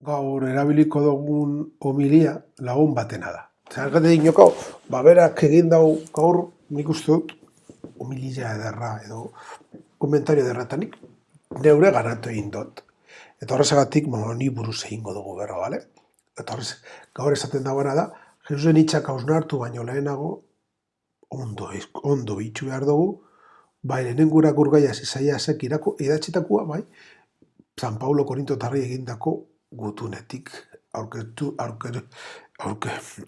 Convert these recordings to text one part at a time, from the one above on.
Gaur erabiliko dugun homilia lagun batena da. Zergatik dinoko, berak egin dau gaur nik uste dut homilia ederra edo komentario ederratanik neure ganatu egin dut. Eta horrezagatik, ni buruz egingo dugu berro, bale? Eta horrez, gaur esaten dagoena da, Jesusen hitzak hausnartu baino lehenago ondo bitxu behar dugu, bai lehenengura gurgaia zizaiasek idatxitakoa, bai, San Paulo Korintotarri egindako gutunetik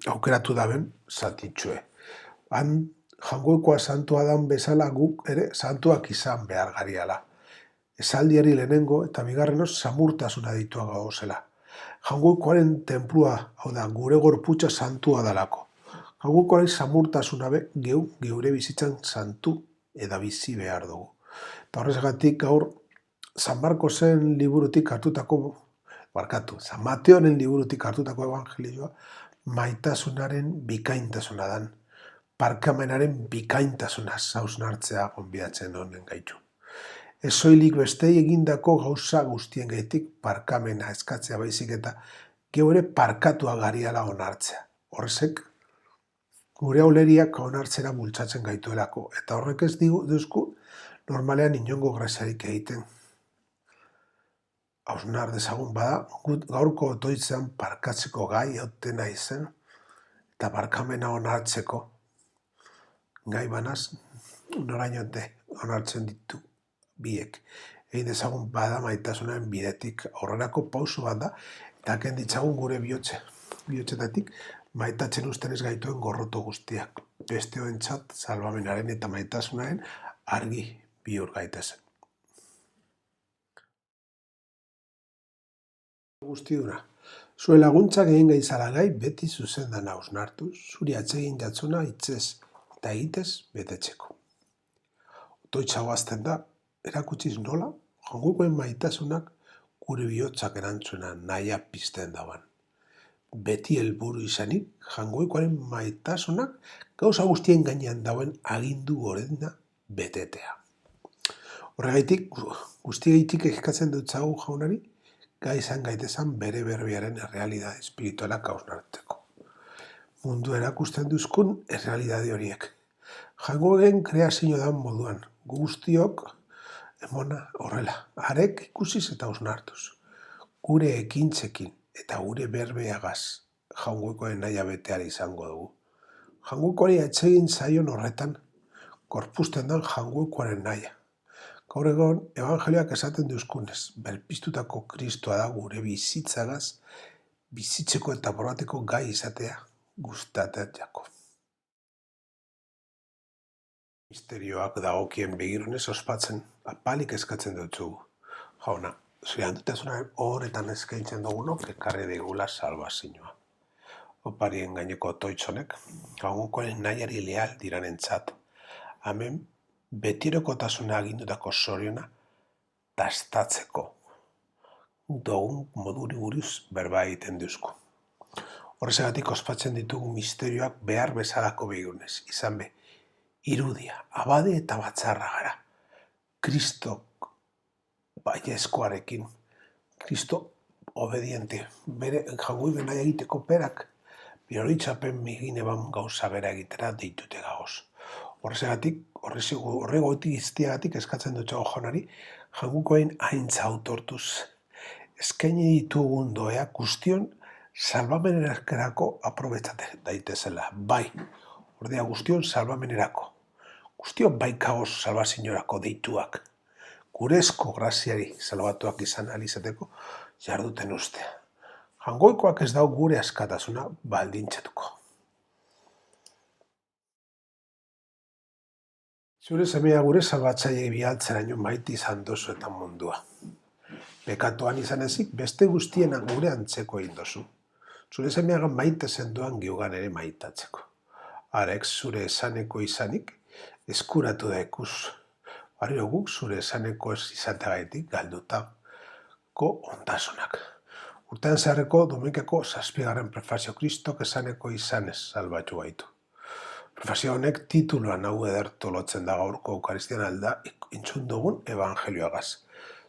aukeratu daben zatitxue. Han jangoikoa santua dan bezala guk ere santuak izan behar gariala. Esaldiari lehenengo eta bigarrenoz samurtasuna ditua gauzela. Jangoikoaren tenplua, hau da, gure gorputza santua dalako. Jangoikoaren samurtasuna geure bizitzan santu eda bizi behar dugu. Eta horrezagatik gaur San Marcosen liburutik hartutako, San Mateoren liburutik hartutako evangelioa maitasunaren bikaintasuna dan, parkamenaren bikaintasuna hausnartzea gonbidatzen honen gaitu. Ez soilik bestei egindako gauza guztien gaitik parkamena eskatzea baizik eta geure parkatua gariala onartzea. Horrezek, gure auleriak onartzera bultzatzen gaituelako, eta horrek ez duzku normalean inongo graziarik egiten. Hausnar dezagun bada, gaurko otoitzean parkatzeko gai hautena izen, eta parkamena onartzeko gai banaz, norainote onartzen ditu biek. Egin dezagun bada maitasunaren bidetik aurrerako pauso bat da, eta ken ditzagun gure bihotzetatik maitatzen usten ez gaituen gorroto guztiak. Besteoentzat salbamenaren eta maitasunaren argi bihur gaitezen. Guztiuna, zure laguntzak egin gaizalagai beti zuzendan hausnartu, zuri atsegin jatzuna hitzez eta egitez betetzeko. Otoitza guazten da, erakutsiz nola, jangoikoen maitasunak gure bihotzak erantzuna nahia pizten daban. Beti helburu izanik, jangoikoaren maitasunak gauza guztien gainean dauen agindu gorena betetea. Horregaitik, guztigaitik eskatzen dut zagu jaunari, gai izan gaitezan bere berbiaren errealidade espiritualak hausnartzeko. Mundu erakusten duzkun errealidade horiek. Jangoen kreazio dan moduan, guztiok emona horrela, arek ikusiz eta hausnartuz. Gure ekintzekin eta gure berbeagaz jangoikoen naia beteari izango dugu. Jangoikoari atsegin zaion horretan, gorpuzten dan jangoikoaren naia. Gaur egon, evangelioak esaten duzkunez, berpiztutako Kristoa da gure bizitzagaz, bizitzeko eta borrateko gai izatea gustatzeko. Misterioak dagokien begirunez ospatzen, apalik eskatzen dutzugu. Jauna, zure handutasunaren horretan eskaintzen dugunok ekarri digula salbazioa. Oparien gaineko otoitzonek, jangoikoaren nahiari leal diranentzat. Hemen, betirokotasuna agindutako zoriona dastatzeko dugun moduri buruz berba egiten duzku. Horrezagatik ospatzen ditugu misterioak behar bezalako begirunez, izan be, irudia, abade eta batzarra gara. Kristok baiezkoarekin, Kristo obediente, bere jangoiben nahi egiteko berak, bihoritzapen migine ban gauza bera egitera deitute gagoz. Horrezagatik, horregoetik iztiagatik eskatzen dutxago jaunari, jangukoen haintza autortuz. Eskaini ditugun doea guztion salbamenerako aprobetzaten daitezela. Bai, ordea guztion salbamenerako. Guztion baikagoz salbazioarako deituak. Gurezko graziari salbatuak izan alizateko jarduten ustea. Jangoikoak ez dau gure askatasuna baldintzatuko. Zure semea gure salbatzaile bialtzeraino maite izan dozu eta mundua. Bekatuan izan ezik, beste guztienak gure antzeko egin dozu. Zure semeagan maite zenduan giugan ere maitatzeko. Arek zure esaneko izanik, eskuratu da ekuz. Barrio guk zure esaneko ez izateagaitik galdutako ondasunak. Urtean zeharreko Dominikako 7. prefazio Kristok esaneko izanez salbatu gaitu. Prefazio honek tituluan hau ederto lotzen da gaurko Eukaristian alda entzun dugun evangelioagaz.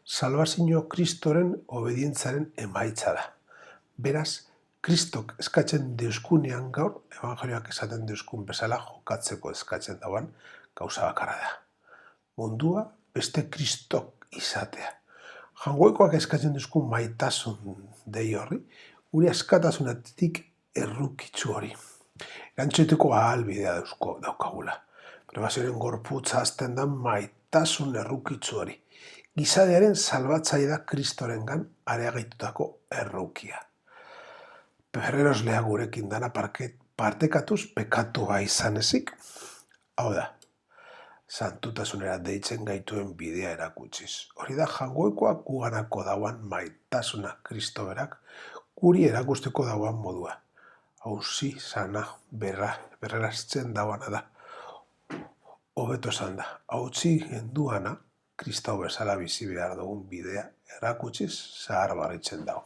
Salbazio Kristoren obedientzaren emaitza da. Beraz, Kristok eskatzen deuskunean gaur, evangelioak esaten deuskun bezala jokatzeko eskatzen dauan gauza bakarra da. Mundua beste Kristok izatea. Jangoikoak eskatzen duzkun maitasun dei horri, gure askatasunetik errukitzu hori. Erantzuteko ahalbidea daukagula. Probazioaren gorputza azten da maitasun errukitzu hori. Gizadearen salbatzaile da Kristorengan areagaitutako errukia. Perreroslea gurekin dana partekatuz pekatua izan ezik. Hau da, santutasunera deitzen gaituen bidea erakutsiz. Hori da jangoikoak guganako dauan maitasuna Kristo berak guri erakusteko dauan modua. Auzi sana berrerazten dauana da. Hobeto esan da, hautsi genduana Kristau bezala bizi behar dugun bidea erakutsiz zahar barritzen dago.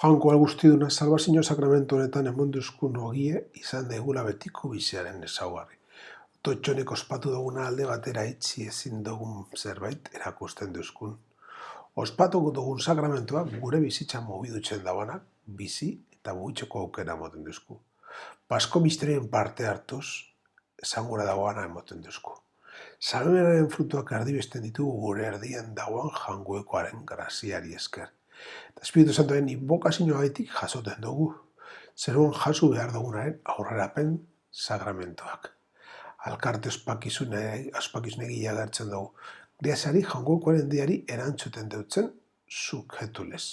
Jango guztiduna salbazio sakramentu honetan emonduzkun ogie izan daigula betiko biziaren ezaugarri. Totxonek ospatu duguna alde batera itxi ezin dugun zerbait erakusten duzkun. Ospatuko dugun sakramentua gure bizitza mobidutzen dauanak bizi eta mugitzeko aukera emoten duzku. Pasko misterioen parte hartuz, esangura dagoana emoten duzku. Salmenaren frutuak erdibesten ditugu gure erdien dagoan jangoekoaren graziari esker. Eta Espiritu Santoren inbokazioagatik jasoten dugu, zeruan jaso behar dugunaren aurrerapen sakramentoak. Alkarte ospakizunegi agertzen dugu. Greziari jangoekoaren diari erantzuten dutzen subjetulez.